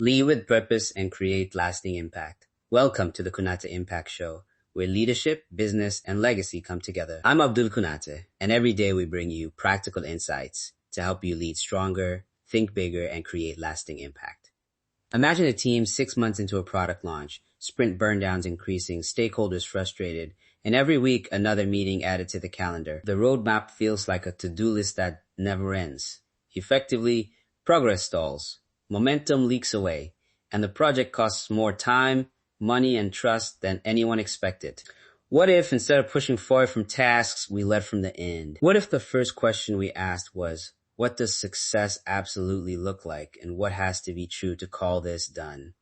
Lead with purpose and create lasting impact. Welcome to the Kunateh Impact Show, where leadership, business, and legacy come together. I'm Abdul Kunateh, and every day we bring you practical insights to help you lead stronger, think bigger, and create lasting impact. Imagine a team 6 months into a product launch, sprint burndowns increasing, stakeholders frustrated, and every week another meeting added to the calendar. The roadmap feels like a to-do list that never ends. Effectively, progress stalls, momentum leaks away, and the project costs more time, money, and trust than anyone expected. What if, instead of pushing forward from tasks, we led from the end? What if the first question we asked was, what does success absolutely look like, and what has to be true to call this done?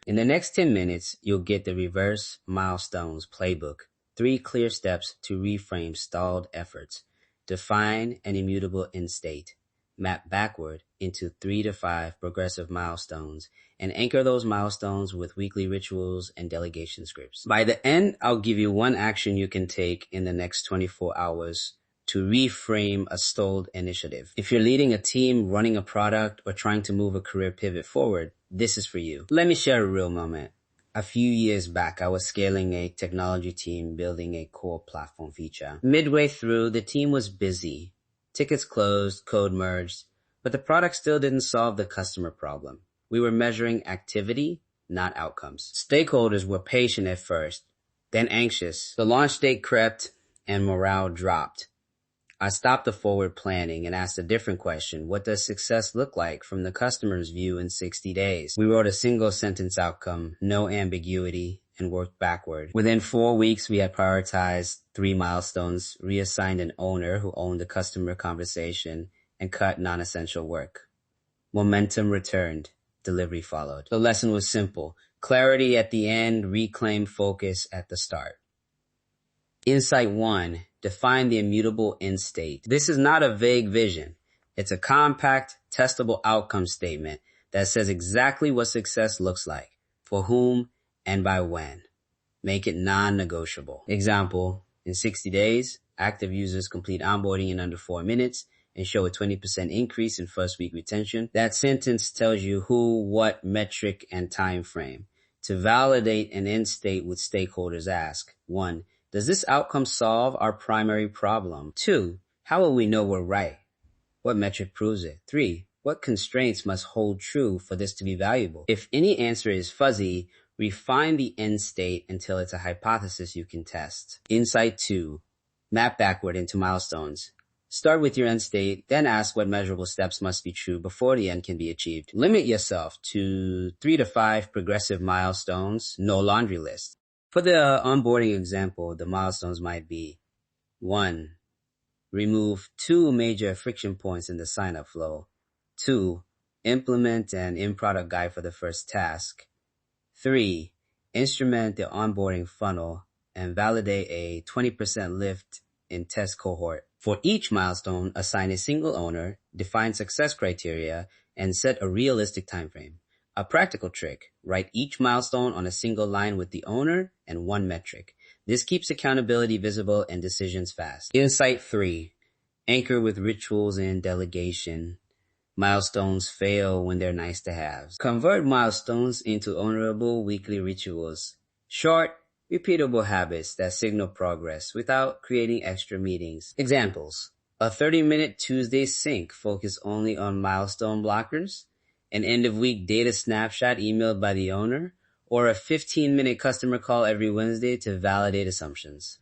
In the next 10 minutes, you'll get the Reverse Milestones playbook, 3 clear steps to reframe stalled efforts, define an immutable end state, map backward into 3 to 5 progressive milestones, and anchor those milestones with weekly rituals and delegation scripts. By the end, I'll give you 1 action you can take in the next 24 hours to reframe a stalled initiative. If you're leading a team, running a product, or trying to move a career pivot forward, this is for you. Let me share a real moment. A few years back, I was scaling a technology team building a core platform feature. Midway through, the team was busy. Tickets closed, code merged, but the product still didn't solve the customer problem. We were measuring activity, not outcomes. Stakeholders were patient at first, then anxious. The launch date crept and morale dropped. I stopped the forward planning and asked a different question. What does success look like from the customer's view in 60 days? We wrote a single sentence outcome, no ambiguity, and worked backward. Within 4 weeks, we had prioritized 3 milestones, reassigned an owner who owned the customer conversation, and cut non-essential work. Momentum returned. Delivery followed. The lesson was simple. Clarity at the end, reclaim focus at the start. Insight 1. Define the immutable end state. This is not a vague vision. It's a compact, testable outcome statement that says exactly what success looks like, for whom, and by when. Make it non-negotiable. Example, in 60 days, active users complete onboarding in under 4 minutes and show a 20% increase in first week retention. That sentence tells you who, what, metric, and time frame. To validate an end state with stakeholders, ask 1. Does this outcome solve our primary problem? 2. How will we know we're right? What metric proves it? 3. What constraints must hold true for this to be valuable? If any answer is fuzzy, refine the end state until it's a hypothesis you can test. Insight 2. Map backward into milestones. Start with your end state, then ask what measurable steps must be true before the end can be achieved. Limit yourself to 3 to 5 progressive milestones, no laundry list. For the onboarding example, the milestones might be 1. Remove 2 major friction points in the sign-up flow. 2. Implement an in-product guide for the first task. 3. Instrument the onboarding funnel and validate a 20% lift in test cohort. For each milestone, assign a single owner, define success criteria, and set a realistic timeframe. A practical trick, write each milestone on a single line with the owner and 1 metric. This keeps accountability visible and decisions fast. Insight 3. Anchor with rituals and delegation. Milestones fail when they're nice to have. Convert milestones into ownerable weekly rituals. Short, repeatable habits that signal progress without creating extra meetings. Examples. A 30-minute Tuesday sync focused only on milestone blockers. An end-of-week data snapshot emailed by the owner, or a 15-minute customer call every Wednesday to validate assumptions.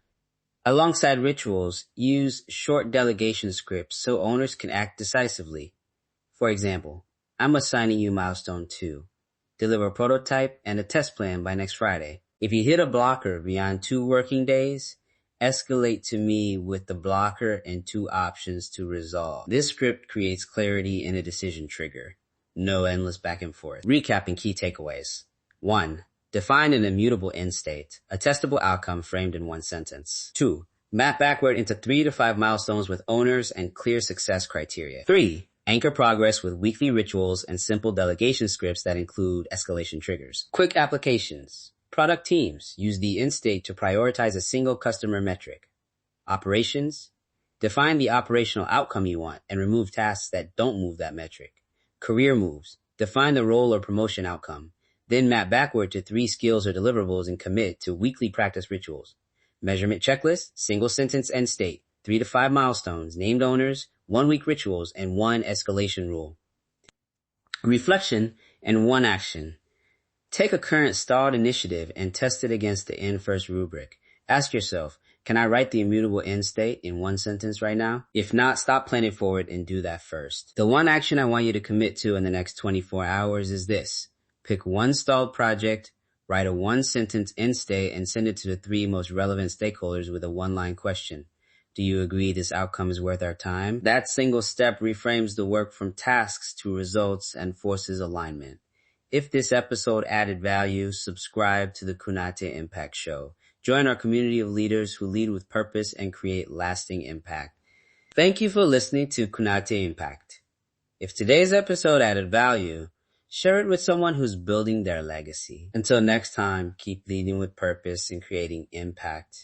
Alongside rituals, use short delegation scripts so owners can act decisively. For example, I'm assigning you milestone 2. Deliver a prototype and a test plan by next Friday. If you hit a blocker beyond 2 working days, escalate to me with the blocker and 2 options to resolve. This script creates clarity in a decision trigger. No endless back and forth. Recapping key takeaways. 1. Define an immutable end state, a testable outcome framed in 1 sentence. 2. Map backward into 3 to 5 milestones with owners and clear success criteria. 3. Anchor progress with weekly rituals and simple delegation scripts that include escalation triggers. Quick applications. Product teams use the end state to prioritize a single customer metric. Operations. Define the operational outcome you want and remove tasks that don't move that metric. Career moves. Define the role or promotion outcome. Then map backward to 3 skills or deliverables and commit to weekly practice rituals. Measurement checklist, single sentence end state, 3 to 5 milestones, named owners, 1-week rituals, and 1 escalation rule. Reflection and 1 action. Take a current stalled initiative and test it against the end first rubric. Ask yourself, can I write the immutable end state in 1 sentence right now? If not, stop planning forward and do that first. The 1 action I want you to commit to in the next 24 hours is this. Pick 1 stalled project, write a 1-sentence end state, and send it to the 3 most relevant stakeholders with a 1-line question. Do you agree this outcome is worth our time? That single step reframes the work from tasks to results and forces alignment. If this episode added value, subscribe to the Kunateh Impact Show. Join our community of leaders who lead with purpose and create lasting impact. Thank you for listening to Kunateh Impact. If today's episode added value, share it with someone who's building their legacy. Until next time, keep leading with purpose and creating impact.